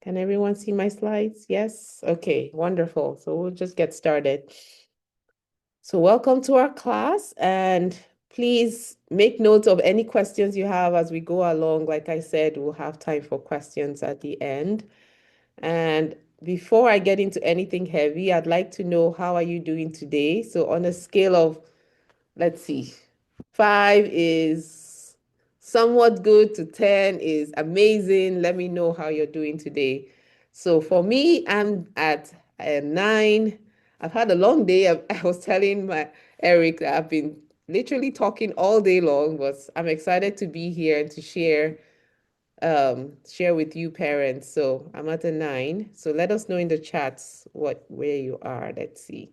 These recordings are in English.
Can everyone see my slides? Yes? Okay, wonderful. So we'll just get started. So welcome to our class, and please make note of any questions you have as we go along. Like I said, we'll have time for questions at the end. And before I get into anything heavy, I'd like to know, how are you doing today? So on a scale of, let's see, 5 is somewhat good to 10 is amazing. Let me know how you're doing today. So for me, I'm at a 9. I've had a long day. I was telling Eric that I've been literally talking all day long, but I'm excited to be here and to share with you parents. So I'm at a 9. So let us know in the chats where you are. Let's see.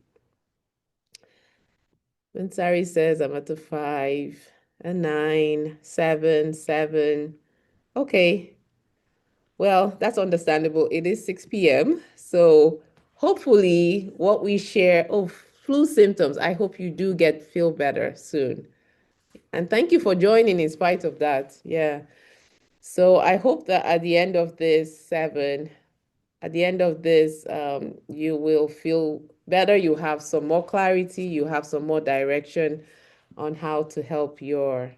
When Sari says I'm at a 5, a 9, 7, 7. Okay, well, that's understandable. It is 6 p.m. So hopefully what we share, oh, flu symptoms. I hope you do feel better soon. And thank you for joining in spite of that. Yeah. So I hope that at the end of this 7, at the end of this, you will feel better. You have some more clarity. You have some more direction on how to help your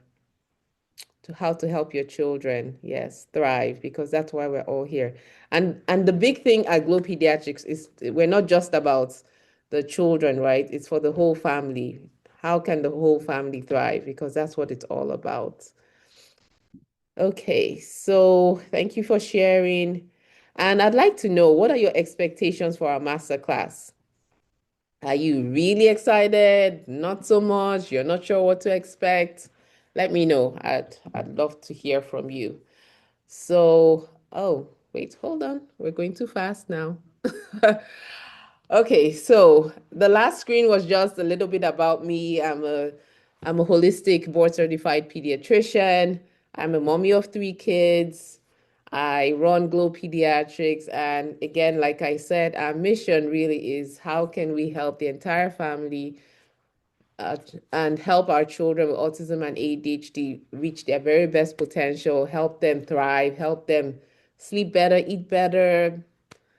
children, yes, thrive, because that's why we're all here. And the big thing at Glow Pediatrics is we're not just about the children, right? It's for the whole family. How can the whole family thrive? Because that's what it's all about. Okay, so thank you for sharing. And I'd like to know, what are your expectations for our masterclass? Are you really excited? Not so much? You're not sure what to expect? Let me know. I'd love to hear from you. So, oh, wait, hold on. We're going too fast now. Okay, so the last screen was just a little bit about me. I'm a holistic board certified pediatrician. I'm a mommy of 3 kids. I run Glow Pediatrics. And again, like I said, our mission really is, how can we help the entire family uh, and help our children with autism and ADHD reach their very best potential, help them thrive, help them sleep better, eat better,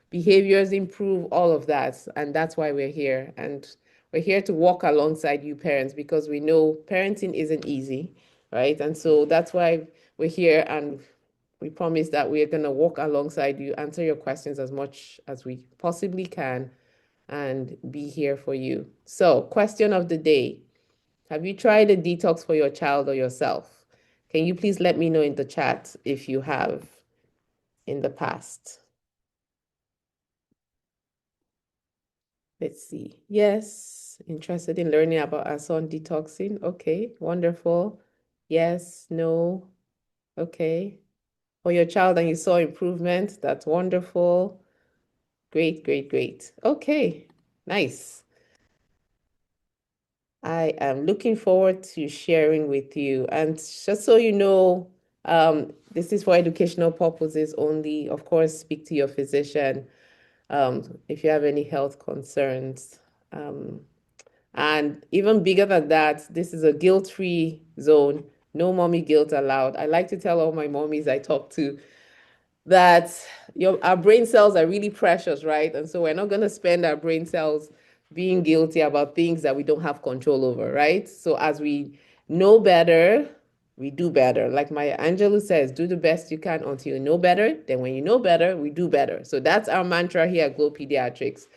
behaviors improve, all of that. And that's why we're here. And we're here to walk alongside you parents, because we know parenting isn't easy, right? And so that's why we're here, and we promise that we're going to walk alongside you, answer your questions as much as we possibly can, and be here for you. So, question of the day: have you tried a detox for your child or yourself? Can you please let me know in the chat if you have in the past? Let's see. Yes, interested in learning about our son detoxing. Okay, wonderful. Yes, no. Okay. For your child and you saw improvement. That's wonderful. Great, great, great. Okay, nice. I am looking forward to sharing with you. And just so you know, this is for educational purposes only. Of course, speak to your physician if you have any health concerns. Um, and even bigger than that, this is a guilt-free zone. No mommy guilt allowed. I like to tell all my mommies I talk to that our brain cells are really precious, right? And so we're not going to spend our brain cells being guilty about things that we don't have control over, right? So as we know better, we do better. Like Maya Angelou says, do the best you can until you know better. Then when you know better, we do better. So that's our mantra here at Glow Pediatrics.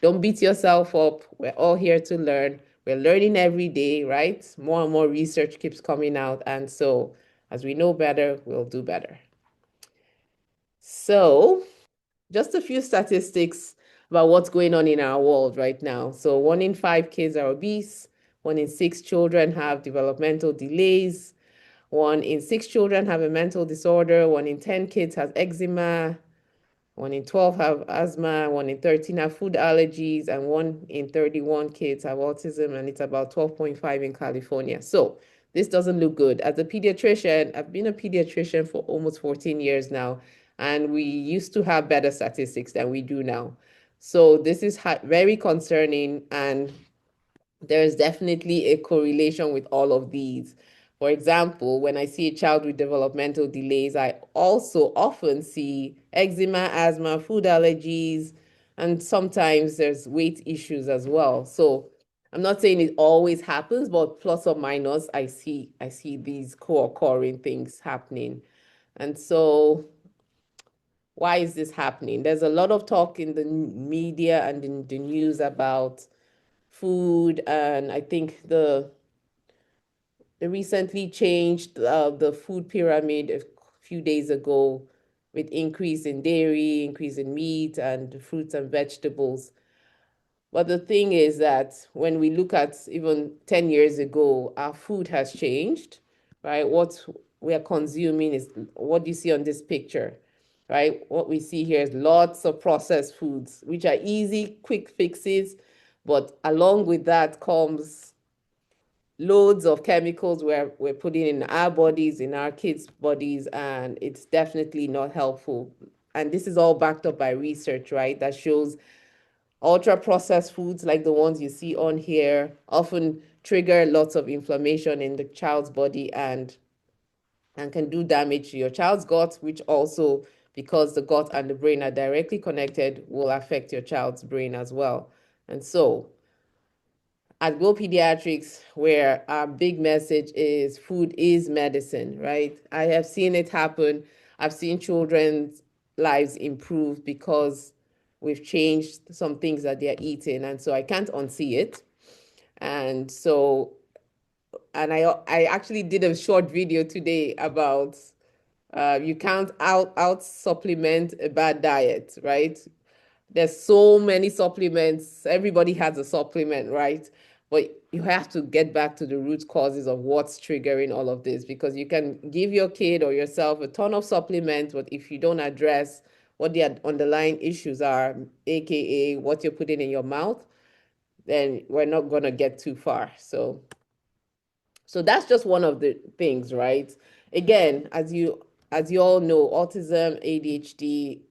Don't beat yourself up. We're all here to learn. We're learning every day, right? More and more research keeps coming out. And so as we know better, we'll do better. So, just a few statistics about what's going on in our world right now. So, 1 in 5 kids are obese, 1 in 6 children have developmental delays, 1 in 6 children have a mental disorder, 1 in 10 kids has eczema, 1 in 12 have asthma, 1 in 13 have food allergies, and 1 in 31 kids have autism, and it's about 12.5 in California. So this doesn't look good. As a pediatrician, I've been a pediatrician for almost 14 years now, and we used to have better statistics than we do now. So this is very concerning, and there is definitely a correlation with all of these. For example, when I see a child with developmental delays, I also often see eczema, asthma, food allergies, and sometimes there's weight issues as well. So I'm not saying it always happens, but plus or minus, I see these co-occurring things happening. And so why is this happening? There's a lot of talk in the media and in the news about food, and I think they recently changed the food pyramid a few days ago with increase in dairy, increase in meat and fruits and vegetables. But the thing is that when we look at even 10 years ago, our food has changed, right? What we are consuming is what you see on this picture, right? What we see here is lots of processed foods, which are easy, quick fixes. But along with that comes loads of chemicals we're putting in our bodies, in our kids' bodies, and it's definitely not helpful. And this is all backed up by research, right? That shows ultra processed foods like the ones you see on here often trigger lots of inflammation in the child's body and can do damage to your child's gut, which also, because the gut and the brain are directly connected, will affect your child's brain as well. And so at Go Pediatrics, where our big message is food is medicine, right? I have seen it happen. I've seen children's lives improve because we've changed some things that they're eating. And so I can't unsee it. And so, and I actually did a short video today about you can't out supplement a bad diet, right? There's so many supplements. Everybody has a supplement, right? But you have to get back to the root causes of what's triggering all of this, because you can give your kid or yourself a ton of supplements, but if you don't address what the underlying issues are, aka what you're putting in your mouth, then we're not going to get too far. So that's just one of the things, right? Again, as you all know, autism, ADHD,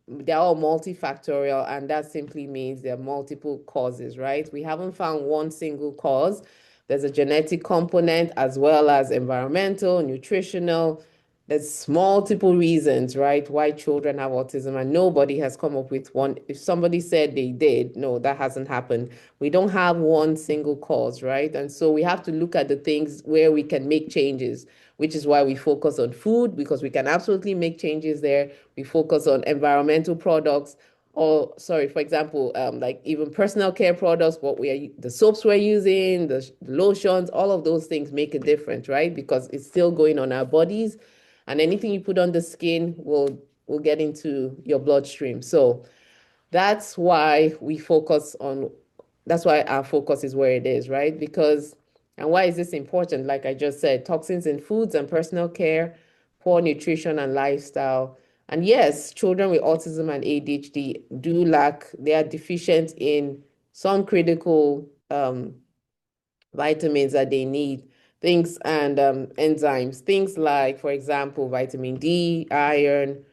they're all multifactorial, and that simply means there are multiple causes, right? We haven't found one single cause. There's a genetic component as well as environmental, nutritional. There's multiple reasons, right, why children have autism, and nobody has come up with one. If somebody said they did, no, that hasn't happened. We don't have one single cause, right? And so we have to look at the things where we can make changes, which is why we focus on food, because we can absolutely make changes there. We focus on environmental products, or sorry, for example, like even personal care products, the soaps we're using, the lotions, all of those things make a difference, right? Because it's still going on our bodies, and anything you put on the skin will get into your bloodstream. So that's why that's why our focus is where it is, right? And why is this important? Like I just said, toxins in foods and personal care, poor nutrition and lifestyle. And yes, children with autism and ADHD they are deficient in some critical vitamins that they need, things and enzymes, things like, for example, vitamin D, iron,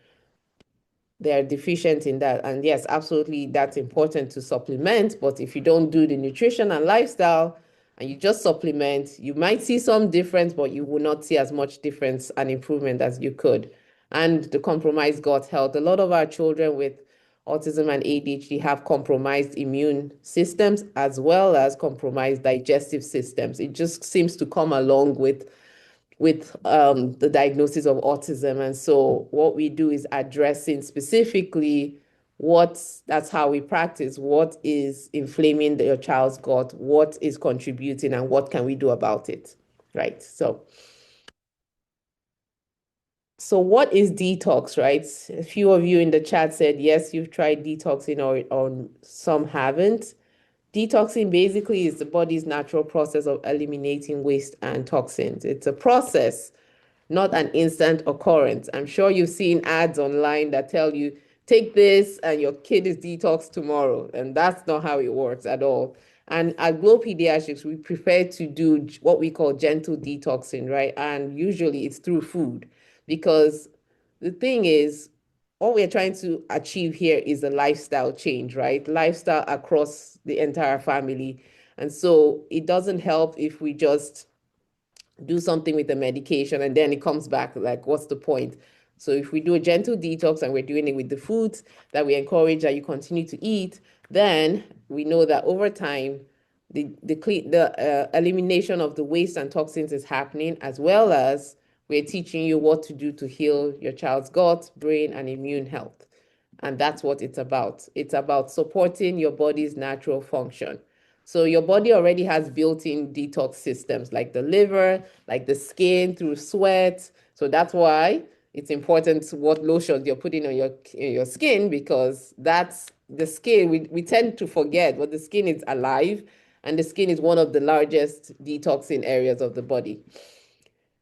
they're deficient in that. And yes, absolutely, that's important to supplement. But if you don't do the nutrition and lifestyle and you just supplement, you might see some difference, but you will not see as much difference and improvement as you could. And the compromised gut health. A lot of our children with autism and ADHD have compromised immune systems as well as compromised digestive systems. It just seems to come along with the diagnosis of autism. And so what we do is addressing specifically that's how we practice what is inflaming your child's gut, what is contributing, and what can we do about it, right? So what is detox, right? A few of you in the chat said, yes, you've tried detoxing, or some haven't. Detoxing basically is the body's natural process of eliminating waste and toxins. It's a process, not an instant occurrence. I'm sure you've seen ads online that tell you, take this and your kid is detox tomorrow. And that's not how it works at all. And at Glow Pediatrics, we prefer to do what we call gentle detoxing, right? And usually it's through food, because the thing is, what we're trying to achieve here is a lifestyle change, right? Lifestyle across the entire family. And so it doesn't help if we just do something with the medication, and then it comes back. Like, what's the point? So if we do a gentle detox and we're doing it with the foods that we encourage that you continue to eat, then we know that over time, the elimination of the waste and toxins is happening, as well as we're teaching you what to do to heal your child's gut, brain, and immune health. And that's what it's about. It's about supporting your body's natural function. So your body already has built-in detox systems like the liver, like the skin through sweat. So that's why it's important what lotions you're putting on your skin, because that's the skin. We tend to forget, but the skin is alive, and the skin is one of the largest detoxing areas of the body.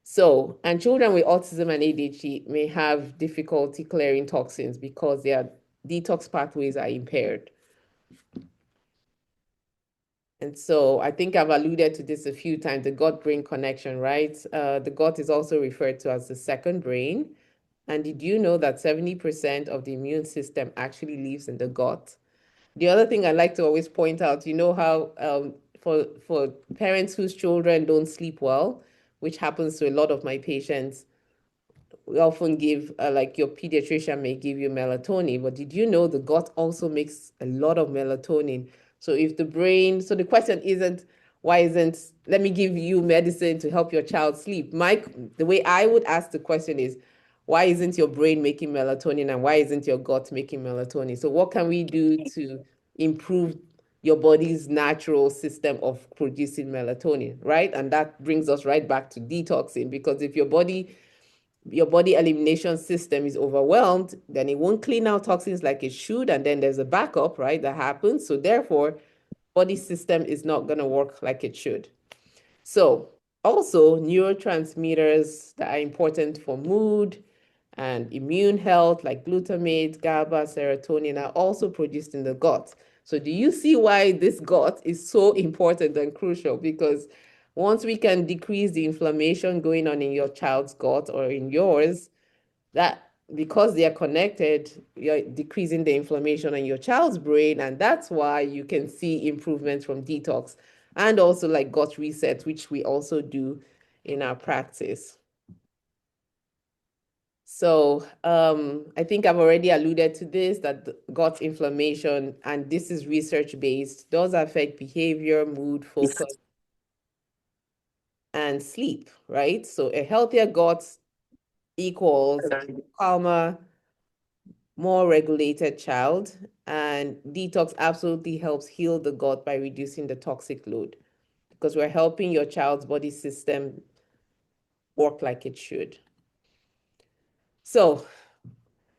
So, and children with autism and ADHD may have difficulty clearing toxins because their detox pathways are impaired. And so I think I've alluded to this a few times, the gut-brain connection, right? The gut is also referred to as the second brain. And did you know that 70% of the immune system actually lives in the gut? The other thing I like to always point out, you know how for parents whose children don't sleep well, which happens to a lot of my patients, we often give, like your pediatrician may give you melatonin, but did you know the gut also makes a lot of melatonin? So if the brain, so the question isn't, why isn't, let me give you medicine to help your child sleep. The way I would ask the question is, why isn't your brain making melatonin and why isn't your gut making melatonin? So what can we do to improve your body's natural system of producing melatonin, right? And that brings us right back to detoxing, because if your body elimination system is overwhelmed, then it won't clean out toxins like it should. And then there's a backup, right? That happens. So therefore, body system is not going to work like it should. So also neurotransmitters that are important for mood and immune health, like glutamate, GABA, serotonin, are also produced in the gut. So do you see why this gut is so important and crucial? Because once we can decrease the inflammation going on in your child's gut or in yours, that because they are connected, you're decreasing the inflammation in your child's brain, and that's why you can see improvements from detox and also like gut reset, which we also do in our practice. So I think I've already alluded to this, that gut inflammation, and this is research-based, does affect behavior, mood, focus, and sleep, right? So a healthier gut equals a calmer, more regulated child, and detox absolutely helps heal the gut by reducing the toxic load, because we're helping your child's body system work like it should. So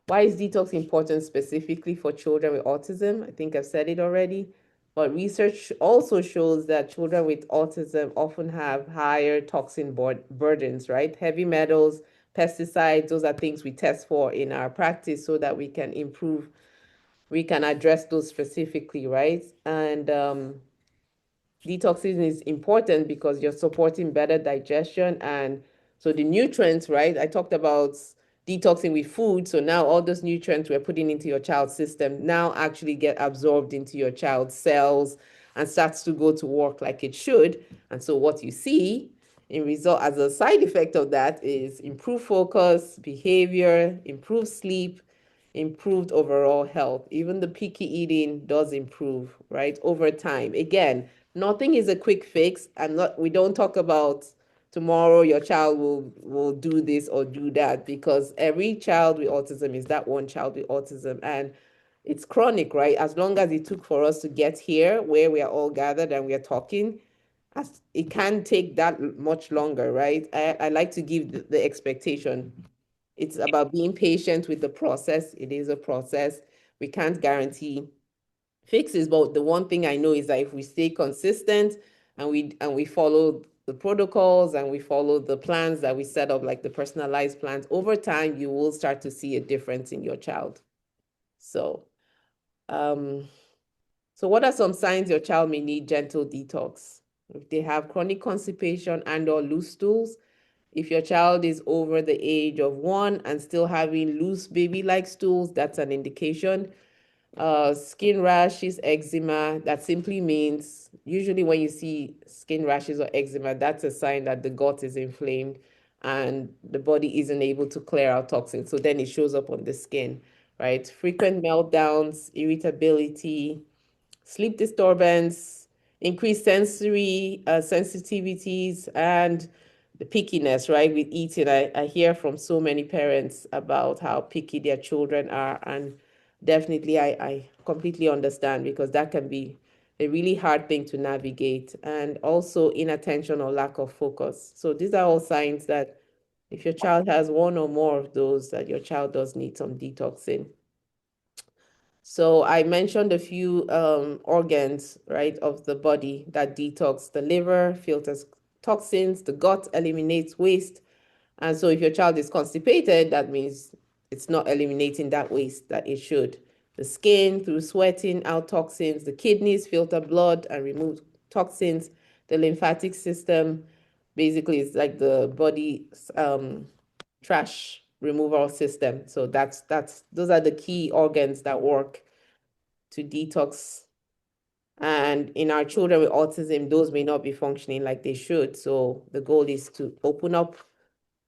why is detox important specifically for children with autism? I think I've said it already, but research also shows that children with autism often have higher toxin burdens, right? Heavy metals, pesticides, those are things we test for in our practice so that we can address those specifically, right? And detoxing is important because you're supporting better digestion. And so the nutrients, right? I talked about detoxing with food. So now all those nutrients we're putting into your child's system now actually get absorbed into your child's cells and starts to go to work like it should. And so what you see in result as a side effect of that is improved focus, behavior, improved sleep, improved overall health. Even the picky eating does improve, right, over time. Again, nothing is a quick fix. We don't talk about tomorrow your child will do this or do that, because every child with autism is that one child with autism, and it's chronic, right? As long as it took for us to get here where we are all gathered and we are talking, as it can take that much longer, right? I like to give the expectation. It's about being patient with the process. It is a process. We can't guarantee fixes, but the one thing I know is that if we stay consistent and we follow the protocols and we follow the plans that we set up, like the personalized plans, over time you will start to see a difference in your child. So, um, so what are some signs your child may need gentle detox? If they have chronic constipation and or loose stools, if your child is over the age of 1 and still having loose baby-like stools, that's an indication. Skin rashes, eczema, that simply means usually when you see skin rashes or eczema, that's a sign that the gut is inflamed and the body isn't able to clear out toxins. So then it shows up on the skin, right? Frequent meltdowns, irritability, sleep disturbance, increased sensory sensitivities, and the pickiness, right, with eating. I hear from so many parents about how picky their children are, and definitely I completely understand because that can be a really hard thing to navigate, and also inattention or lack of focus. So these are all signs that if your child has one or more of those, that your child does need some detoxing. So I mentioned a few organs, right, of the body that detox. The liver filters toxins, the gut eliminates waste. And so if your child is constipated, that means it's not eliminating that waste that it should. The skin, through sweating out toxins, the kidneys filter blood and remove toxins. The lymphatic system basically is like the body's trash removal system. So that's those are the key organs that work to detox. And in our children with autism, those may not be functioning like they should. So the goal is to open up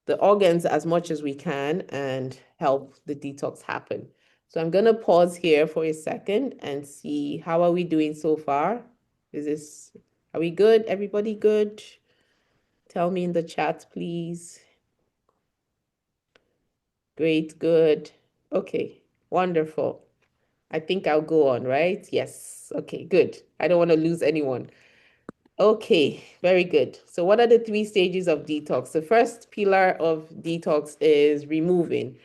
the organs as much as we can and help the detox happen. So I'm gonna pause here for a second and see how are we doing so far? Are we good? Everybody good? Tell me in the chat, please. Great, good. Okay, wonderful. I think I'll go on, right? Yes. Okay, good. I don't want to lose anyone. Okay, very good. So what are the three stages of detox? The first pillar of detox is removing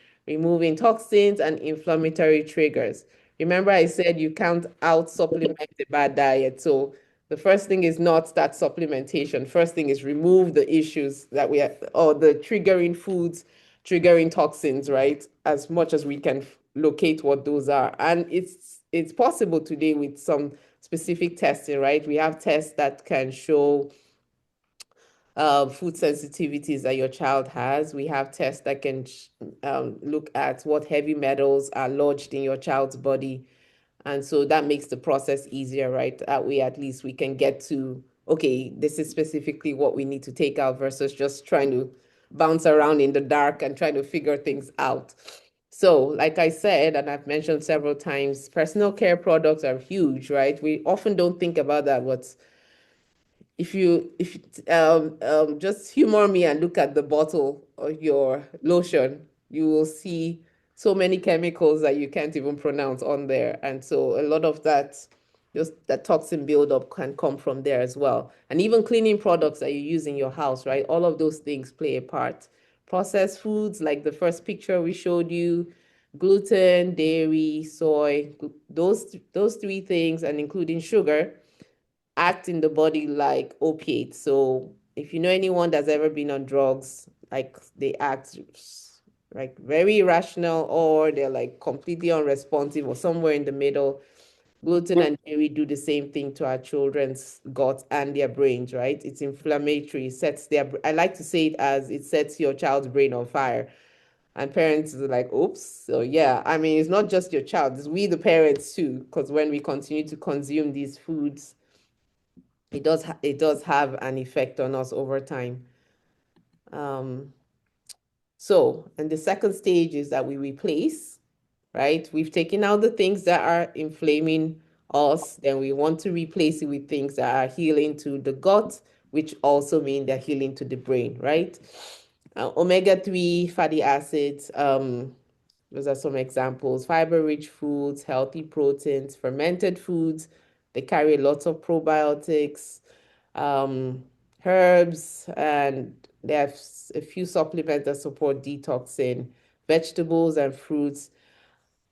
toxins and inflammatory triggers. Remember I said you can't out supplement a bad diet. So the first thing is not that supplementation. First thing is remove the issues that we have, or the triggering foods, triggering toxins, right? As much as we can locate what those are. And it's possible today with some specific testing, right? We have tests that can show food sensitivities that your child has. We have tests that can look at what heavy metals are lodged in your child's body. And so that makes the process easier, right? That way, at least we can get to, okay, this is specifically what we need to take out versus just trying to bounce around in the dark and trying to figure things out. So, like I said, and I've mentioned several times, personal care products are huge, right? We often don't think about that. What's if just humor me and look at the bottle of your lotion, you will see so many chemicals that you can't even pronounce on there. And so a lot of that, just that toxin buildup can come from there as well. And even cleaning products that you use in your house, right? All of those things play a part. Processed foods, like the first picture we showed you, gluten, dairy, soy, those three things, and including sugar, act in the body like opiates. So if you know anyone that's ever been on drugs, like they act like very irrational, or they're like completely unresponsive, or somewhere in the middle. Gluten and dairy do the same thing to our children's gut and their brains, right? It's inflammatory, sets I like to say it as it sets your child's brain on fire. And parents are like, oops. So yeah, I mean, it's not just your child, it's we the parents too, because when we continue to consume these foods, it does have an effect on us over time. Um, and the second stage is that we replace, right? We've taken out the things that are inflaming us, then we want to replace it with things that are healing to the gut, which also mean they're healing to the brain, right? Omega-3 fatty acids, those are some examples. Fiber-rich foods, healthy proteins, fermented foods, they carry lots of probiotics, um, herbs, and they have a few supplements that support detoxing, vegetables and fruits.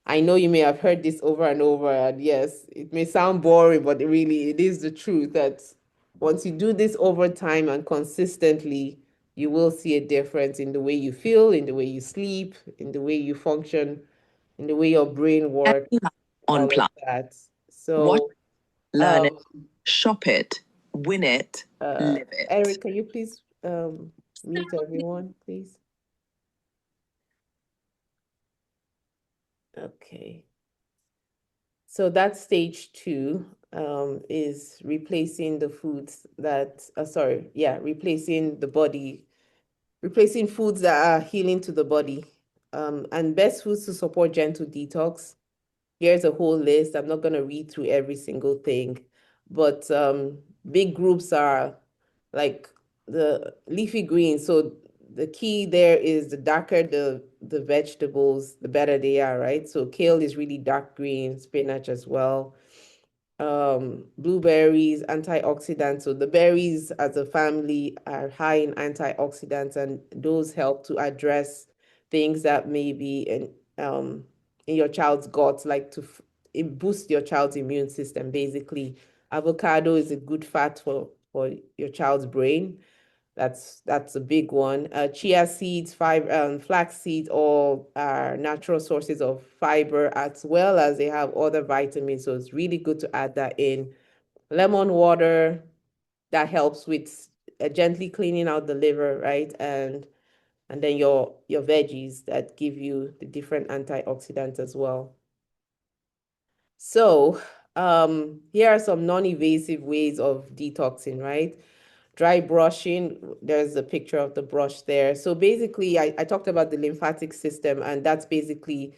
I know you may have heard this over and over, and yes, it may sound boring, but it is the truth that once you do this over time and consistently, you will see a difference in the way you feel, in the way you sleep, in the way you function, in the way your brain works, on all of plan. that. Watch, So, learn it, shop it, win it, live it. Eric, can you please mute everyone, please? Okay. So that's stage 2. is replacing the foods that, sorry, yeah, replacing the body, replacing foods that are healing to the body. And best foods to support gentle detox. Here's a whole list. I'm not going to read through every single thing, but big groups are like the leafy greens. So the key there is the darker the vegetables, the better they are, right? So kale is really dark green, spinach as well. Blueberries, antioxidants. So the berries as a family are high in antioxidants, and those help to address things that may be in your child's gut, like it boosts your child's immune system, basically. Avocado is a good fat for your child's brain. That's a big one. Chia seeds, flax seeds, all are natural sources of fiber as well as they have other vitamins. So it's really good to add that in. Lemon water, that helps with gently cleaning out the liver, right? And then your veggies that give you the different antioxidants as well. So here are some non-invasive ways of detoxing, right? Dry brushing, there's a picture of the brush there. So basically, I talked about the lymphatic system, and that's basically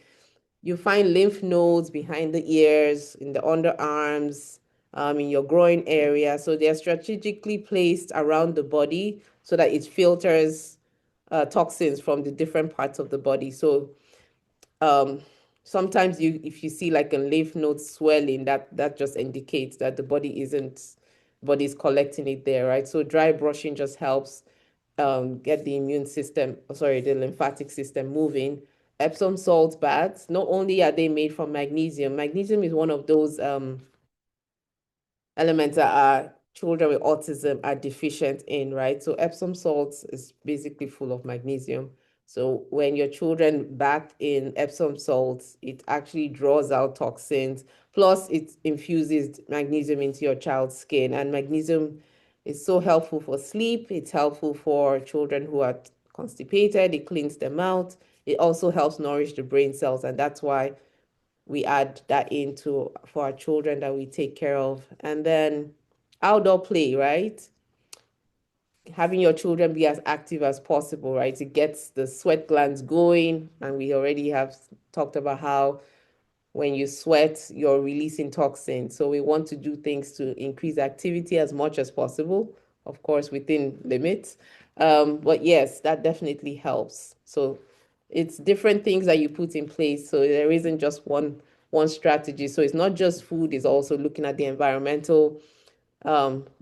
you find lymph nodes behind the ears, in the underarms, in your groin area. So they're strategically placed around the body so that it filters toxins from the different parts of the body. So um, sometimes if you see like a lymph node swelling, that just indicates that the body is collecting it there, right? So dry brushing just helps get the immune system, sorry, the lymphatic system moving. Epsom salt baths, not only are they made from magnesium, magnesium is one of those elements that our children with autism are deficient in, right? So Epsom salts is basically full of magnesium. So when your children bath in Epsom salts, it actually draws out toxins. Plus, it infuses magnesium into your child's skin. And magnesium is so helpful for sleep. It's helpful for children who are constipated. It cleans them out. It also helps nourish the brain cells. And that's why we add that into for our children that we take care of. And then outdoor play, right? Having your children be as active as possible, right? It gets the sweat glands going. And we already have talked about how when you sweat, you're releasing toxins. So we want to do things to increase activity as much as possible, of course, within limits. But yes, that definitely helps. So it's different things that you put in place. So there isn't just one strategy. So it's not just food, it's also looking at the environmental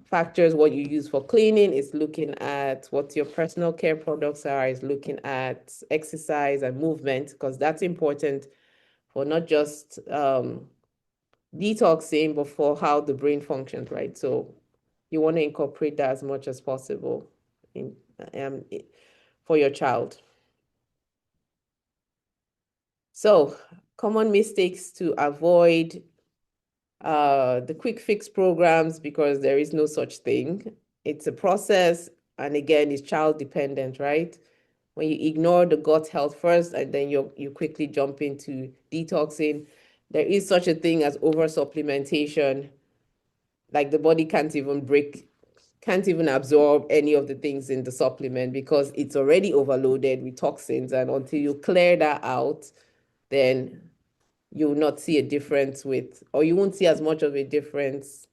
factors, what you use for cleaning, is looking at what your personal care products are, is looking at exercise and movement, because that's important for not just detoxing, but for how the brain functions, right? So you want to incorporate that as much as possible in for your child. So common mistakes to avoid the quick fix programs, because there is no such thing. It's a process, and again, it's child dependent, right? When you ignore the gut health first and then you quickly jump into detoxing, there is such a thing as over supplementation. Like the body can't even absorb any of the things in the supplement because it's already overloaded with toxins. And until you clear that out, then you'll not see a difference or you won't see as much of a difference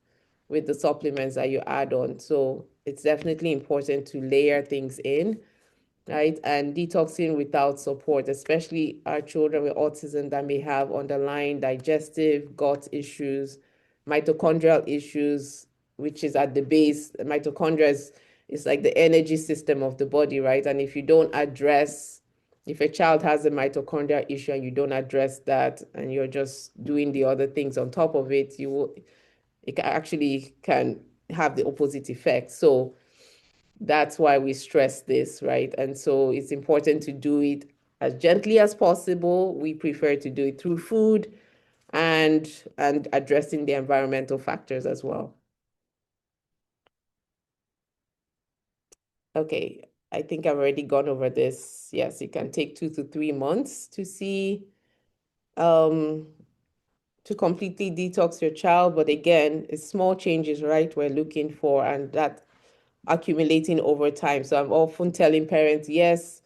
with the supplements that you add on. So it's definitely important to layer things in, right? And detoxing without support, especially our children with autism that may have underlying digestive, gut issues, mitochondrial issues, which is at the base. Mitochondria is like the energy system of the body, right? And if a child has a mitochondrial issue and you don't address that and you're just doing the other things on top of it, it actually can have the opposite effect. So that's why we stress this, right? And so it's important to do it as gently as possible. We prefer to do it through food and addressing the environmental factors as well. Okay, I think I've already gone over this. Yes, it can take 2 to 3 months to see to completely detox your child, but again, it's small changes, right? We're looking for, and that accumulating over time. So I'm often telling parents, yes,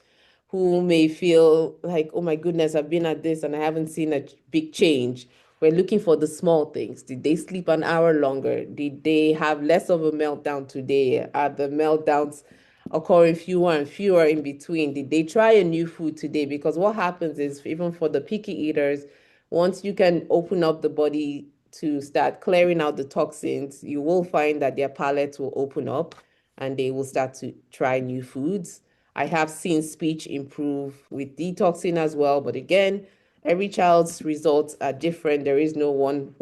who may feel like, oh my goodness, I've been at this and I haven't seen a big change. We're looking for the small things. Did they sleep an hour longer? Did they have less of a meltdown today? Are the meltdowns occurring fewer and fewer in between? Did they try a new food today? Because what happens is, even for the picky eaters, once you can open up the body to start clearing out the toxins, you will find that their palates will open up and they will start to try new foods. I have seen speech improve with detoxing as well, but again, every child's results are different. There is no one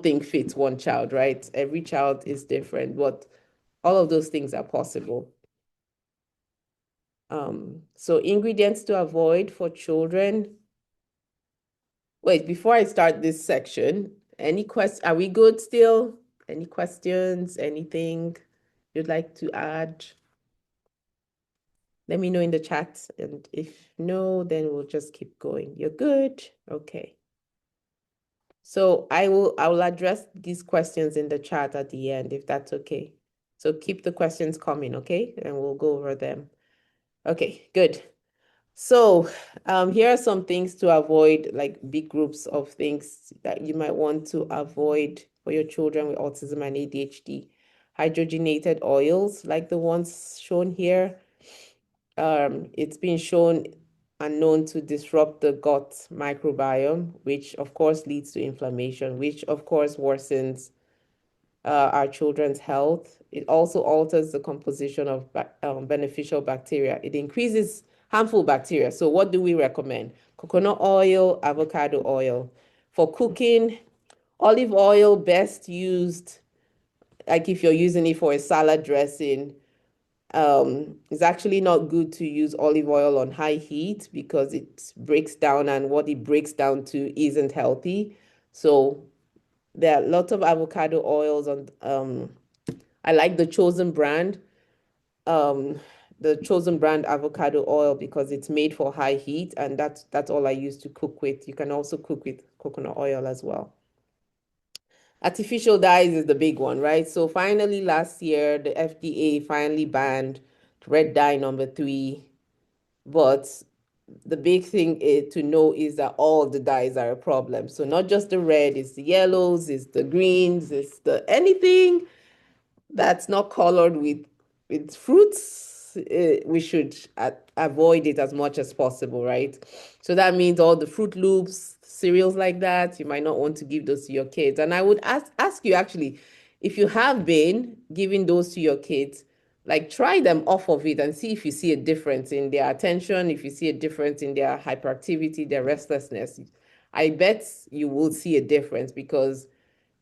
thing fits one child, right? Every child is different, but all of those things are possible. So ingredients to avoid for children. Wait, before I start this section, any questions? Are we good still? Any questions? Anything you'd like to add? Let me know in the chat. And if no, then we'll just keep going. You're good? Okay. So I will address these questions in the chat at the end, if that's okay. So keep the questions coming, okay? And we'll go over them. Okay, good. So here are some things to avoid, like big groups of things that you might want to avoid for your children with autism and ADHD. Hydrogenated oils, like the ones shown here. It's been shown and known to disrupt the gut microbiome, which of course leads to inflammation, which of course worsens our children's health. It also alters the composition of beneficial bacteria. It increases harmful bacteria. So what do we recommend? Coconut oil, avocado oil. For cooking, olive oil best used, like if you're using it for a salad dressing. It's actually not good to use olive oil on high heat because it breaks down, and what it breaks down to isn't healthy. So there are lots of avocado oils on I like the Chosen brand. Um, the Chosen brand avocado oil because it's made for high heat, and that's all I use to cook with. You can also cook with coconut oil as well. Artificial dyes is the big one, right? So finally last year, the FDA finally banned red dye number 3. But the big thing to know is that all the dyes are a problem. So not just the red, it's the yellows, it's the greens, it's the anything that's not colored with fruits, we should avoid it as much as possible, right? So that means all the Fruit Loops, cereals like that, you might not want to give those to your kids. And I would ask you actually, if you have been giving those to your kids, like try them off of it and see if you see a difference in their attention, if you see a difference in their hyperactivity, their restlessness. I bet you will see a difference because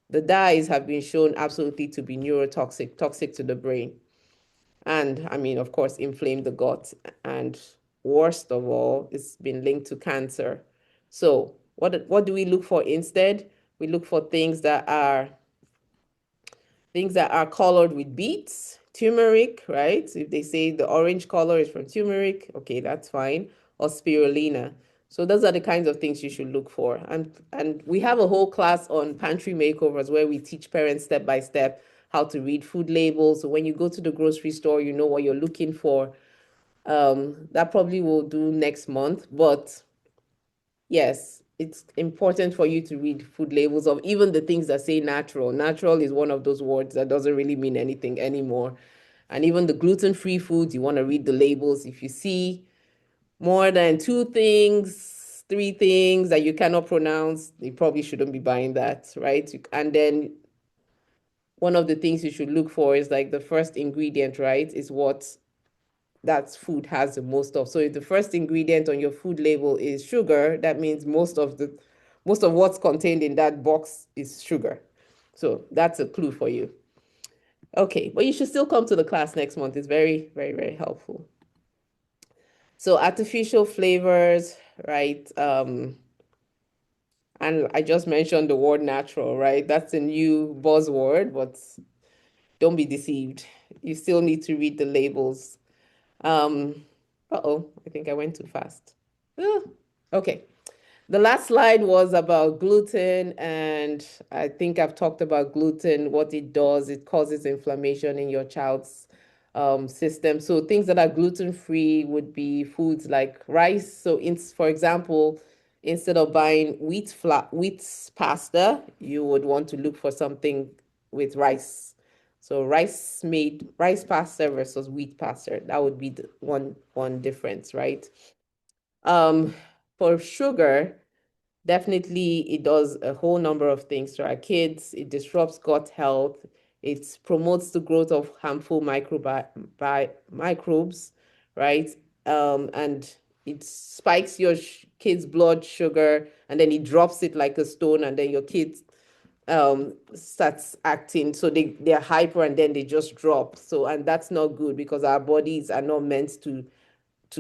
the dyes have been shown absolutely to be neurotoxic, toxic to the brain. And I mean, of course, inflame the gut. And worst of all, it's been linked to cancer. So what do we look for instead? We look for things that are colored with beets, turmeric, right? If they say the orange color is from turmeric, okay, that's fine, or spirulina. So those are the kinds of things you should look for. And we have a whole class on pantry makeovers where we teach parents step by step how to read food labels. So when you go to the grocery store, you know what you're looking for. That probably will do next month, but yes, it's important for you to read food labels of even the things that say natural. Natural is one of those words that doesn't really mean anything anymore. And even the gluten-free foods, you want to read the labels. If you see more than 2 things, 3 things that you cannot pronounce, you probably shouldn't be buying that, right? And then one of the things you should look for is like the first ingredient, right? Is what that food has the most of. So if the first ingredient on your food label is sugar, that means most of what's contained in that box is sugar. So that's a clue for you. Okay, but you should still come to the class next month. It's very, very, very helpful. So artificial flavors, right? And I just mentioned the word natural, right? That's a new buzzword, but don't be deceived. You still need to read the labels. Uh-oh, I think I went too fast. Ah, okay. The last slide was about gluten, and I think I've talked about gluten, what it does. It causes inflammation in your child's system. So things that are gluten-free would be foods like rice. So for example, instead of buying wheat pasta, you would want to look for something with rice. So rice pasta versus wheat pasta. That would be the one difference, right? Um, for sugar, definitely, it does a whole number of things to our kids. It disrupts gut health. It promotes the growth of harmful microbes, right? And it spikes your kid's blood sugar, and then it drops it like a stone, and then your kid starts acting. So they're hyper, and then they just drop. So, and that's not good because our bodies are not meant to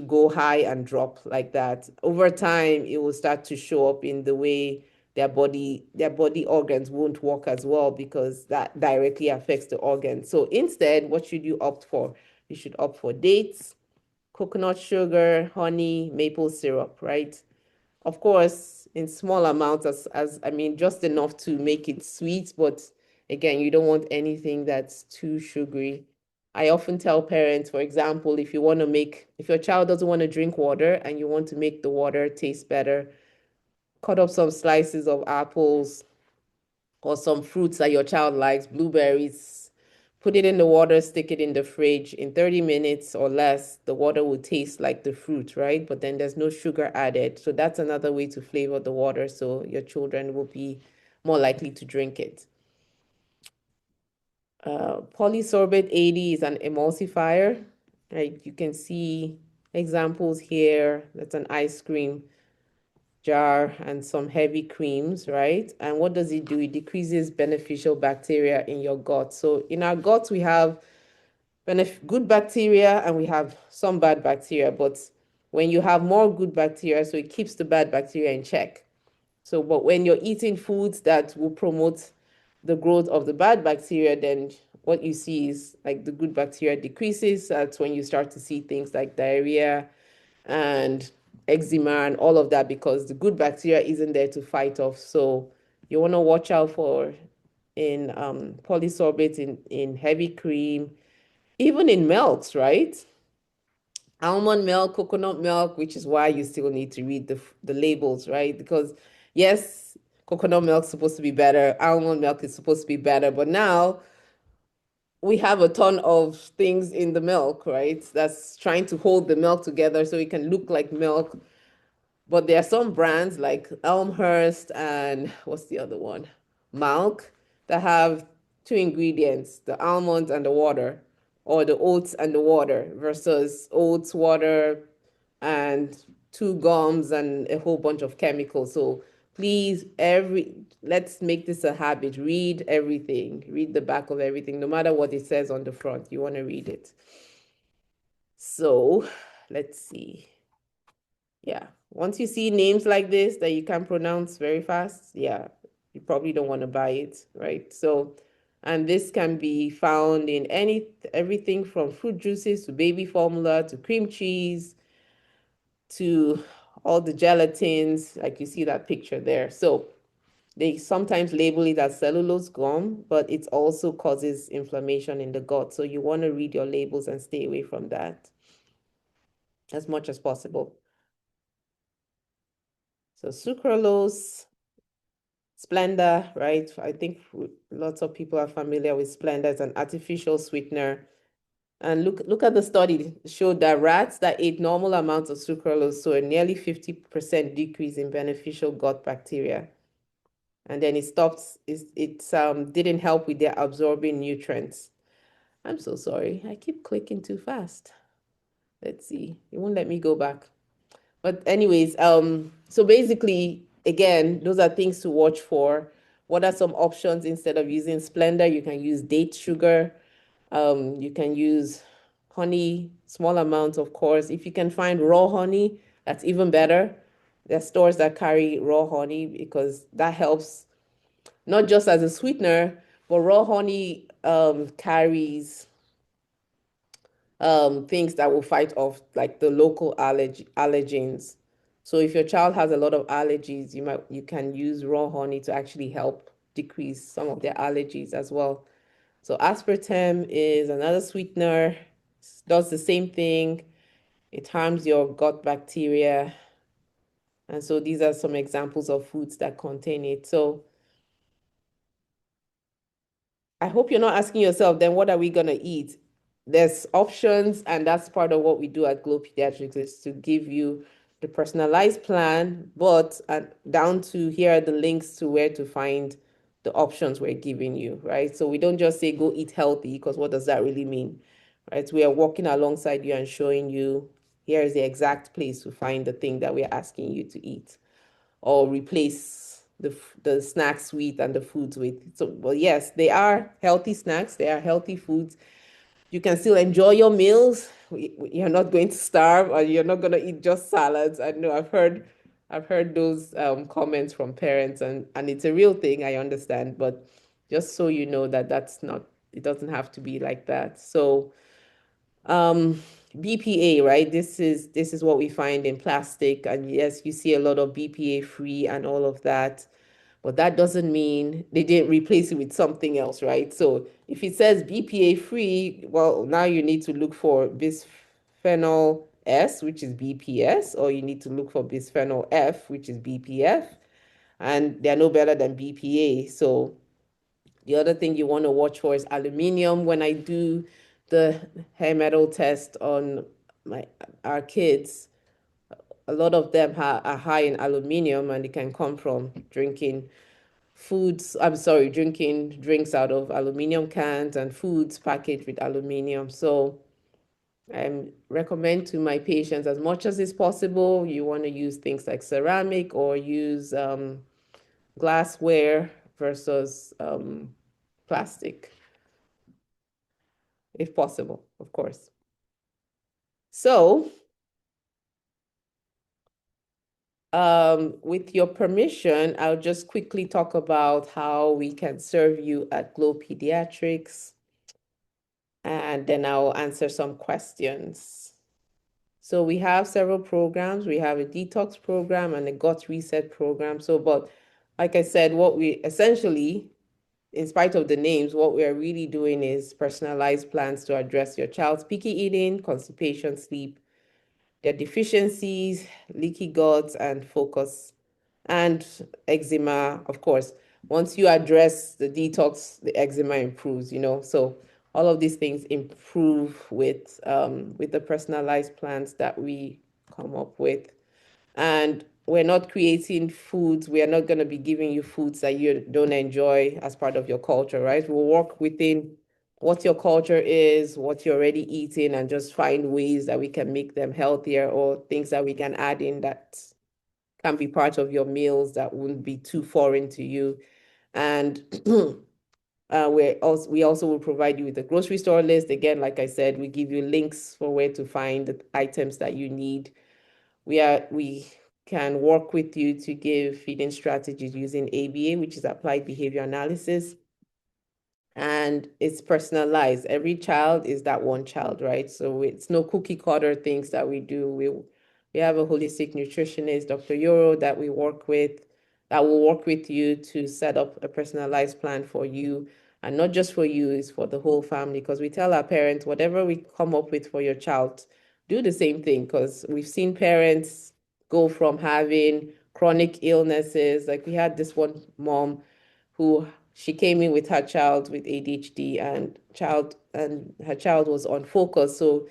go high and drop like that. Over time, it will start to show up in the way their body organs won't work as well because that directly affects the organs. So instead, what should you opt for? You should opt for dates, coconut sugar, honey, maple syrup, right? Of course, in small amounts, as I mean, just enough to make it sweet, but again, you don't want anything that's too sugary. I often tell parents, for example, if your child doesn't want to drink water and you want to make the water taste better, cut up some slices of apples or some fruits that your child likes, blueberries, put it in the water, stick it in the fridge. In 30 minutes or less, the water will taste like the fruit, right? But then there's no sugar added. So that's another way to flavor the water so your children will be more likely to drink it. Polysorbate 80 is an emulsifier, right? You can see examples here. That's an ice cream jar and some heavy creams, right? And what does it do? It decreases beneficial bacteria in your gut. So in our gut, we have good bacteria and we have some bad bacteria. But when you have more good bacteria, so it keeps the bad bacteria in check. So, but when you're eating foods that will promote the growth of the bad bacteria, then what you see is like the good bacteria decreases. That's when you start to see things like diarrhea and eczema and all of that because the good bacteria isn't there to fight off. So you want to watch out for in polysorbate in heavy cream, even in milks, right? Almond milk, coconut milk, which is why you still need to read the labels, right? Because yes, coconut milk is supposed to be better, almond milk is supposed to be better, but now we have a ton of things in the milk, right? That's trying to hold the milk together so it can look like milk. But there are some brands like Elmhurst and what's the other one? Milk that have two ingredients, the almonds and the water, or the oats and the water versus oats, water, and two gums and a whole bunch of chemicals. So please, let's make this a habit. Read everything. Read the back of everything, no matter what it says on the front. You want to read it. So let's see. Yeah. Once you see names like this that you can pronounce very fast, yeah, you probably don't want to buy it, right? So, and this can be found in everything from fruit juices to baby formula to cream cheese to all the gelatins, like you see that picture there. So they sometimes label it as cellulose gum, but it also causes inflammation in the gut. So you want to read your labels and stay away from that as much as possible. So sucralose, Splenda, right? I think lots of people are familiar with Splenda. It's an artificial sweetener. And look at the study. It showed that rats that ate normal amounts of sucralose saw a nearly 50% decrease in beneficial gut bacteria. And then it didn't help with their absorbing nutrients. I'm so sorry. I keep clicking too fast. Let's see. It won't let me go back. But anyways, so basically, again, those are things to watch for. What are some options instead of using Splenda? You can use date sugar. You can use honey, small amounts, of course. If you can find raw honey, that's even better. There are stores that carry raw honey because that helps not just as a sweetener, but raw honey carries things that will fight off like the local allergens. So if your child has a lot of allergies, you can use raw honey to actually help decrease some of their allergies as well. So aspartame is another sweetener, does the same thing. It harms your gut bacteria. And so these are some examples of foods that contain it. So I hope you're not asking yourself, then what are we going to eat? There's options, and that's part of what we do at Glow Pediatrics is to give you the personalized plan, but down to here are the links to where to find the options we're giving you, right? So we don't just say go eat healthy, because what does that really mean, right? We are walking alongside you and showing you here is the exact place to find the thing that we're asking you to eat or replace the snacks with and the foods with. So, well, yes, they are healthy snacks. They are healthy foods. You can still enjoy your meals. You're not going to starve, or you're not going to eat just salads. I know I've heard those comments from parents, and it's a real thing. I understand, but just so you know that that's not. It doesn't have to be like that. So um, BPA, right? This is what we find in plastic, and yes, you see a lot of BPA free and all of that, but that doesn't mean they didn't replace it with something else, right? So if it says BPA free, well, now you need to look for bisphenol S, which is BPS, or you need to look for bisphenol F, which is BPF, and they're no better than BPA. So the other thing you want to watch for is aluminum. When I do the hair metal test on my our kids, a lot of them are high in aluminum, and it can come from drinking foods. I'm sorry, drinking drinks out of aluminum cans and foods packaged with aluminum. So I recommend to my patients as much as is possible, you want to use things like ceramic or use glassware versus plastic, if possible, of course. So, with your permission, I'll just quickly talk about how we can serve you at Glow Pediatrics, and then I'll answer some questions. So we have several programs. We have a detox program and a gut reset program. So, but like I said, what we essentially, in spite of the names, what we are really doing is personalized plans to address your child's picky eating, constipation, sleep, their deficiencies, leaky gut, and focus, and eczema, of course. Once you address the detox, the eczema improves, So all of these things improve with the personalized plans that we come up with. And we're not creating foods. We are not going to be giving you foods that you don't enjoy as part of your culture, right? We'll work within what your culture is, what you're already eating, and just find ways that we can make them healthier or things that we can add in that can be part of your meals that wouldn't be too foreign to you. And we also will provide you with a grocery store list. Again, like I said, we give you links for where to find the items that you need. We can work with you to give feeding strategies using ABA, which is applied behavior analysis, and it's personalized. Every child is that one child, right? So it's no cookie cutter things that we do. We have a holistic nutritionist, Dr. Yoro, that will work with you to set up a personalized plan for you. And not just for you, it's for the whole family. Because we tell our parents, whatever we come up with for your child, do the same thing. Because we've seen parents go from having chronic illnesses. Like we had this one mom who she came in with her child with ADHD, and her child was on focus. So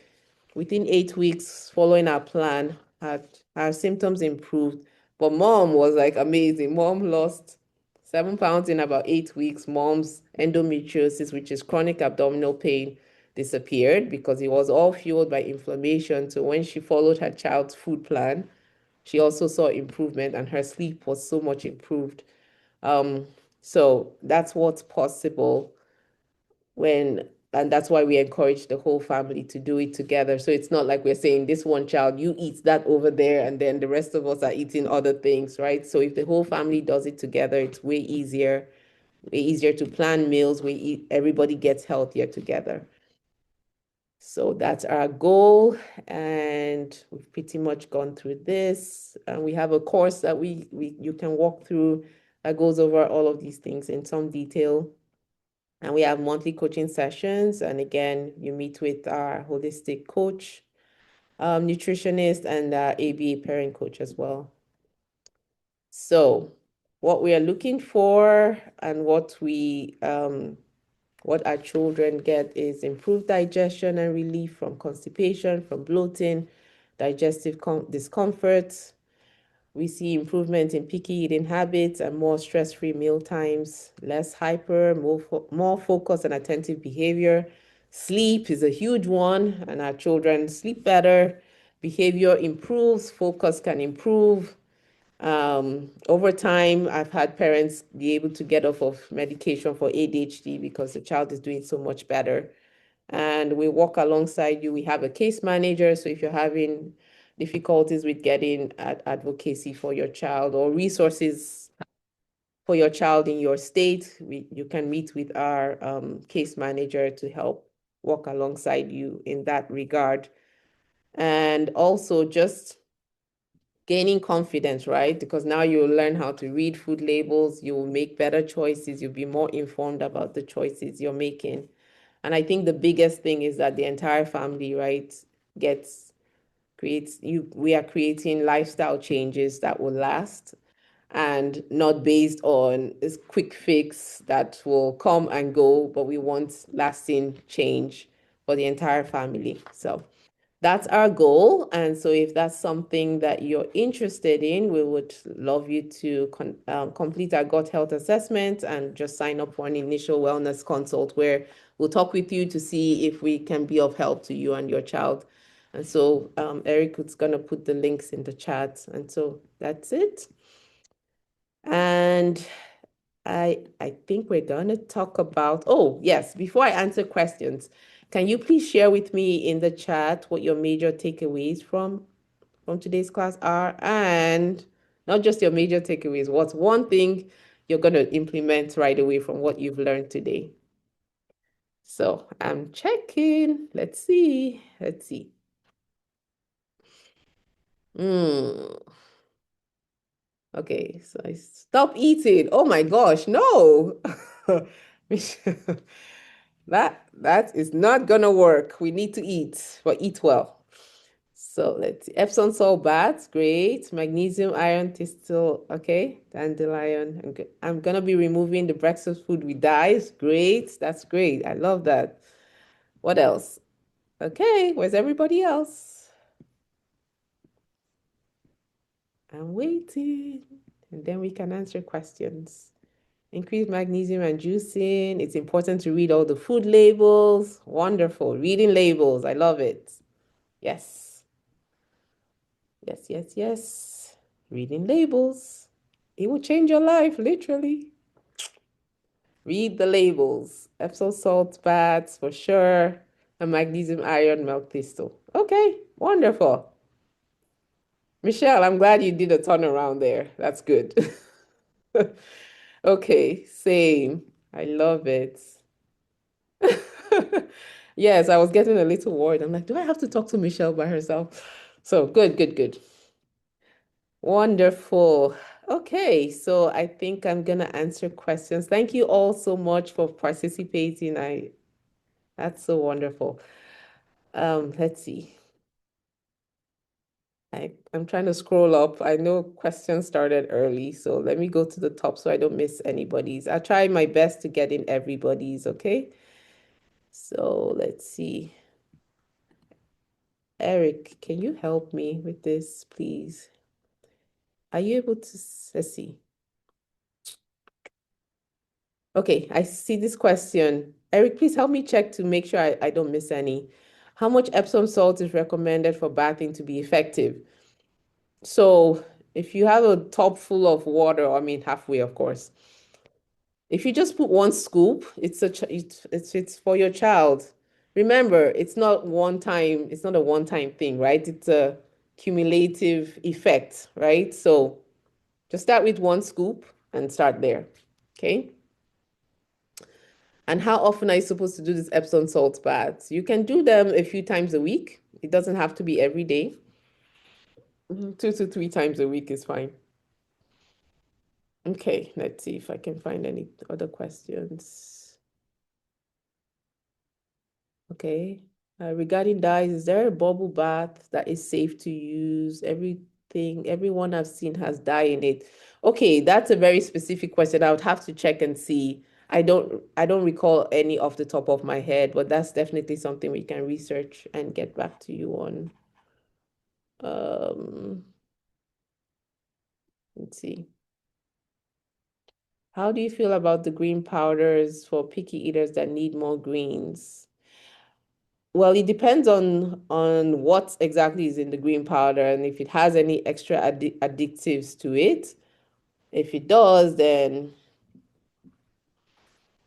within 8 weeks following our plan, her symptoms improved. But mom was like amazing. Mom lost 7 pounds in about 8 weeks. Mom's endometriosis, which is chronic abdominal pain, disappeared because it was all fueled by inflammation. So when she followed her child's food plan, she also saw improvement, and her sleep was so much improved. Um, so that's what's possible and that's why we encourage the whole family to do it together. So it's not like we're saying this one child, you eat that over there, and then the rest of us are eating other things, right? So if the whole family does it together, it's way easier to plan meals, everybody gets healthier together. So that's our goal, and we've pretty much gone through this. And we have a course that you can walk through that goes over all of these things in some detail. And we have monthly coaching sessions. And again, you meet with our holistic coach, nutritionist, and ABA parent coach as well. So what we are looking for and what our children get is improved digestion and relief from constipation, from bloating, digestive discomfort. We see improvement in picky eating habits and more stress-free meal times, less hyper, more focused and attentive behavior. Sleep is a huge one, and our children sleep better. Behavior improves, focus can improve. Over time, I've had parents be able to get off of medication for ADHD because the child is doing so much better. And we walk alongside you. We have a case manager. So if you're having difficulties with getting advocacy for your child or resources for your child in your state, you can meet with our case manager to help walk alongside you in that regard. And also just gaining confidence, right? Because now you'll learn how to read food labels, you'll make better choices, you'll be more informed about the choices you're making. And I think the biggest thing is that the entire family, right, gets creates you we are creating lifestyle changes that will last and not based on this quick fix that will come and go, but we want lasting change for the entire family. So that's our goal. And so if that's something that you're interested in, we would love you to complete our gut health assessment and just sign up for an initial wellness consult where we'll talk with you to see if we can be of help to you and your child. And so Eric is going to put the links in the chat. And so that's it. And I think we're gonna talk about, oh, yes, before I answer questions, can you please share with me in the chat what your major takeaways from today's class are? And not just your major takeaways, what's one thing you're gonna implement right away from what you've learned today? So I'm checking. Let's see. Let's see. Okay, so I stop eating. Oh my gosh, no. That is not gonna work. We need to eat, but eat well. So let's see. Epsom salt baths, great. Magnesium, iron, thistle, okay. Dandelion. I'm gonna be removing the breakfast food with dyes. Great, that's great. I love that. What else? Okay, where's everybody else? I'm waiting. And then we can answer questions. Increase magnesium and juicing. It's important to read all the food labels. Wonderful. Reading labels. I love it. Yes. Yes, yes, yes. Reading labels. It will change your life, literally. Read the labels. Epsom salt baths for sure. And magnesium iron milk thistle. Okay, wonderful. Michelle, I'm glad you did a turnaround there. That's good. Okay, same. I love it. Yes, I was getting a little worried. I'm like, do I have to talk to Michelle by herself? So good, good, good. Wonderful. Okay, so I think I'm gonna answer questions. Thank you all so much for participating. That's so wonderful. Let's see. I'm trying to scroll up. I know questions started early, so let me go to the top so I don't miss anybody's. I'll try my best to get in everybody's, okay? So let's see. Eric, can you help me with this, please? Are you able to, let's see. Okay, I see this question. Eric, please help me check to make sure I don't miss any. How much Epsom salt is recommended for bathing to be effective? So if you have a tub full of water, I mean halfway, of course. If you just put one scoop, it's for your child. Remember, it's not a one-time thing, right? It's a cumulative effect, right? So just start with one scoop and start there. Okay. And how often are you supposed to do this Epsom salt baths? You can do them a few times a week. It doesn't have to be every day. 2 to 3 times a week is fine. Okay, let's see if I can find any other questions. Okay. Regarding dyes, is there a bubble bath that is safe to use? Everyone I've seen has dye in it. Okay, that's a very specific question. I would have to check and see. I don't recall any off the top of my head, but that's definitely something we can research and get back to you on. Um, let's see. How do you feel about the green powders for picky eaters that need more greens? Well, it depends on what exactly is in the green powder and if it has any extra additives to it. If it does, then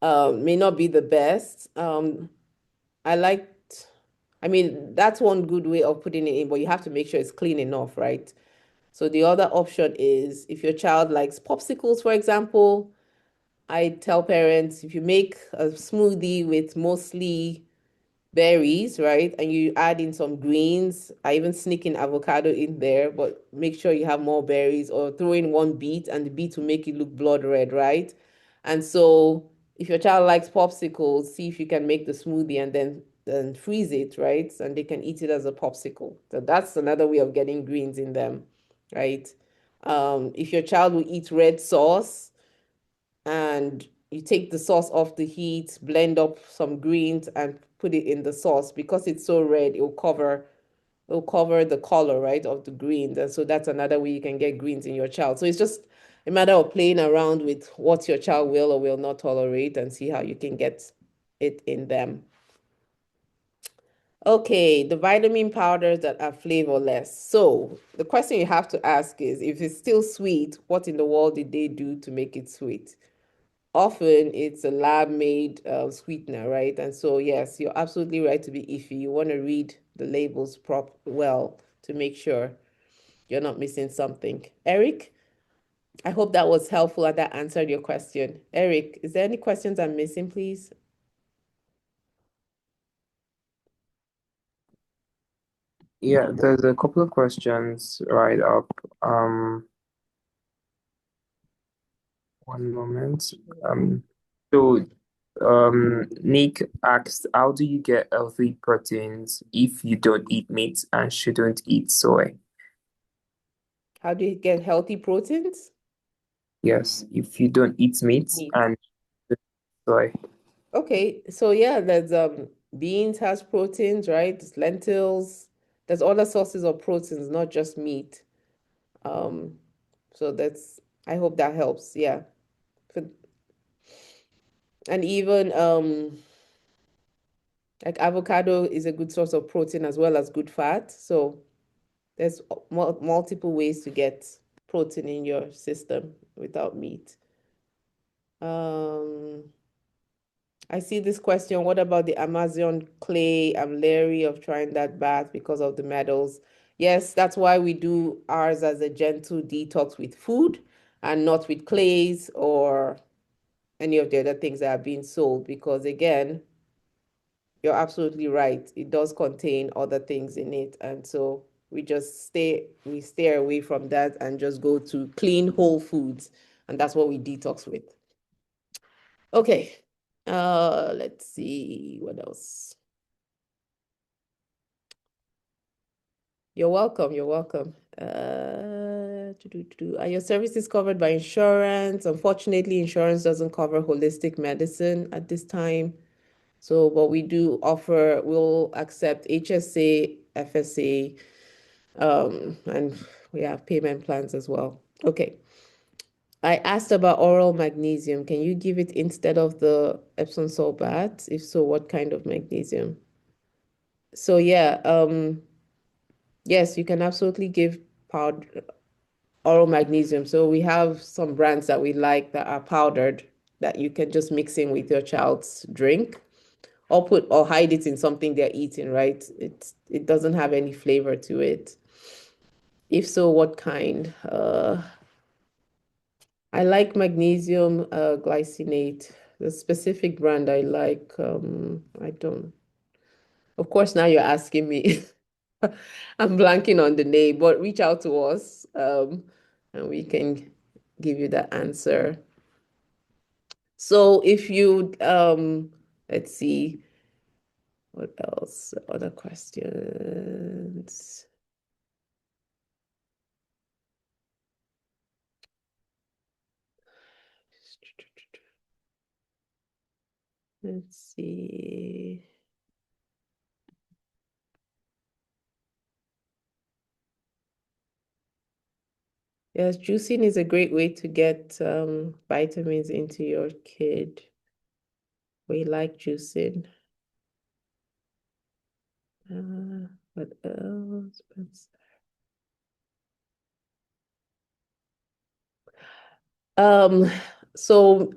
may not be the best. I liked, I mean, that's one good way of putting it in, but you have to make sure it's clean enough, right? So the other option is if your child likes popsicles, for example, I tell parents if you make a smoothie with mostly berries, right? And you add in some greens. I even sneak in avocado in there, but make sure you have more berries or throw in one beet and the beet will make it look blood red, right? And so if your child likes popsicles, see if you can make the smoothie and then freeze it, right? And they can eat it as a popsicle. So that's another way of getting greens in them, right? If your child will eat red sauce, and you take the sauce off the heat, blend up some greens and put it in the sauce. Because it's so red, it'll cover the color, right, of the greens. And so that's another way you can get greens in your child. So it's just a matter of playing around with what your child will or will not tolerate and see how you can get it in them. Okay, the vitamin powders that are flavorless. So the question you have to ask is, if it's still sweet, what in the world did they do to make it sweet? Often it's a lab-made sweetener, right? And so, yes, you're absolutely right to be iffy. You want to read the labels well to make sure you're not missing something. Eric, I hope that was helpful and that answered your question. Eric, is there any questions I'm missing, please? Yeah, there's a couple of questions right up. Um, One moment. So, Nick asked, how do you get healthy proteins if you don't eat meat and shouldn't eat soy? How do you get healthy proteins? Yes, if you don't eat meat Meat. and soy. Okay, so yeah, there's beans has proteins, right? There's lentils. There's other sources of proteins, not just meat. Um, so I hope that helps. Yeah. For, and even like avocado is a good source of protein as well as good fat. So there's multiple ways to get protein in your system without meat. Um, I see this question. What about the Amazon clay? I'm leery of trying that bath because of the metals. Yes, that's why we do ours as a gentle detox with food and not with clays or any of the other things that are being sold. Because again, you're absolutely right. It does contain other things in it. And so we stay away from that and just go to clean whole foods. And that's what we detox with. Okay. Let's see what else. You're welcome. You're welcome. Are your services covered by insurance? Unfortunately, insurance doesn't cover holistic medicine at this time. So, but we do offer, we'll accept HSA, FSA, and we have payment plans as well. Okay. I asked about oral magnesium. Can you give it instead of the Epsom salt bath? If so, what kind of magnesium? So yeah, yes, you can absolutely give powder oral magnesium. So we have some brands that we like that are powdered that you can just mix in with your child's drink or put or hide it in something they're eating, right? It doesn't have any flavor to it. If so, what kind? I like magnesium glycinate. the specific brand I like. I don't. Of course, now you're asking me. I'm blanking on the name, but reach out to us, and we can give you the answer. So if you, let's see, what else? Other questions. Let's see. Yes, juicing is a great way to get vitamins into your kid. We like juicing. What else? Um, so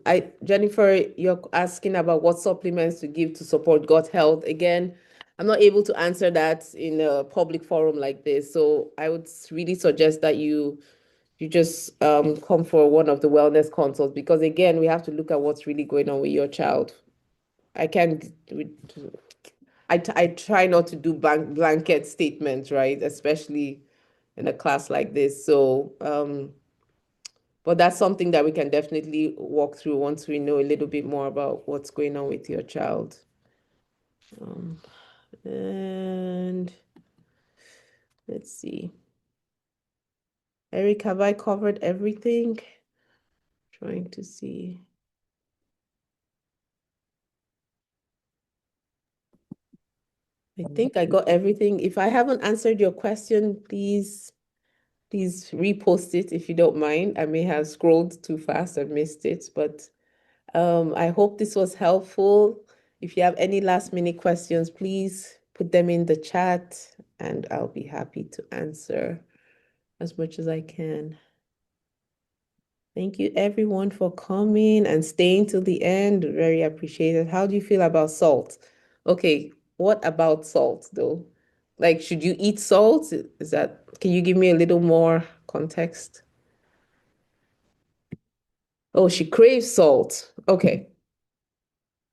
Jennifer, you're asking about what supplements to give to support gut health. Again, I'm not able to answer that in a public forum like this. So I would really suggest that you just come for one of the wellness consults, because again, we have to look at what's really going on with your child. I can't I try not to do blanket statements, right? Especially in a class like this. So but that's something that we can definitely walk through once we know a little bit more about what's going on with your child. And let's see. Eric, have I covered everything? Trying to see. I think I got everything. If I haven't answered your question, please repost it if you don't mind. I may have scrolled too fast and missed it, but I hope this was helpful. If you have any last minute questions, please put them in the chat and I'll be happy to answer as much as I can. Thank you everyone for coming and staying till the end. Very appreciated. How do you feel about salt? Okay, what about salt though? Like, should you eat salt? Can you give me a little more context? Oh, she craves salt. Okay.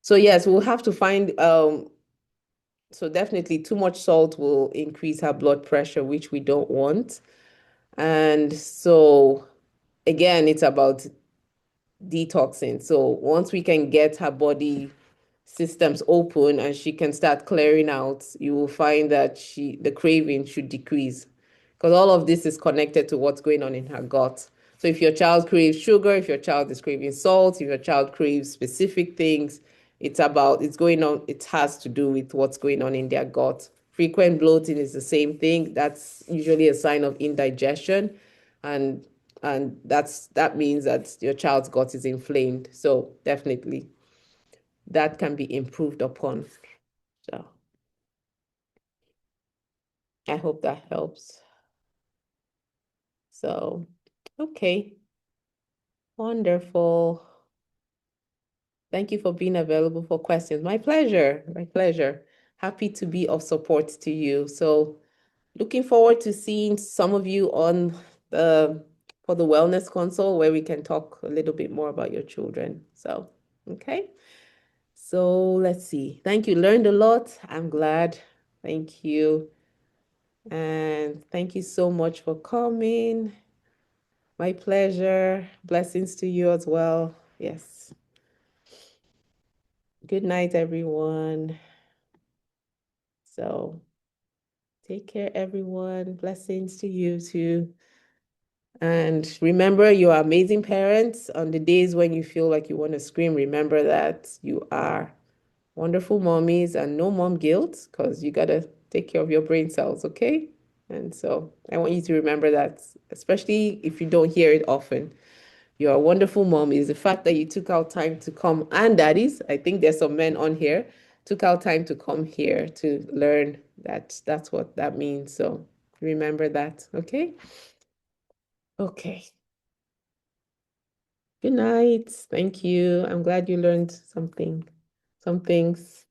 So yes, we'll have to find so definitely too much salt will increase her blood pressure, which we don't want. And so again, it's about detoxing. So once we can get her body systems open and she can start clearing out, you will find that the craving should decrease, because all of this is connected to what's going on in her gut. So if your child craves sugar, if your child is craving salt, if your child craves specific things, it's going on, it has to do with what's going on in their gut. Frequent bloating is the same thing. That's usually a sign of indigestion. And that means that your child's gut is inflamed. So definitely that can be improved upon. So I hope that helps. So, okay, wonderful. Thank you for being available for questions. My pleasure, my pleasure. Happy to be of support to you. So looking forward to seeing some of you on for the wellness console, where we can talk a little bit more about your children. So, okay. So let's see. Thank you. Learned a lot. I'm glad. Thank you. And thank you so much for coming. My pleasure. Blessings to you as well. Yes. Good night, everyone. So take care, everyone. Blessings to you too. And remember, you are amazing parents. On the days when you feel like you want to scream, remember that you are wonderful mommies and no mom guilt, because you got to take care of your brain cells, okay? And so I want you to remember that, especially if you don't hear it often. You're a wonderful mom. Is the fact that you took out time to come, and daddies, I think there's some men on here, took out time to come here to learn that that's what that means. So remember that, okay? Okay. Good night. Thank you. I'm glad you learned some things.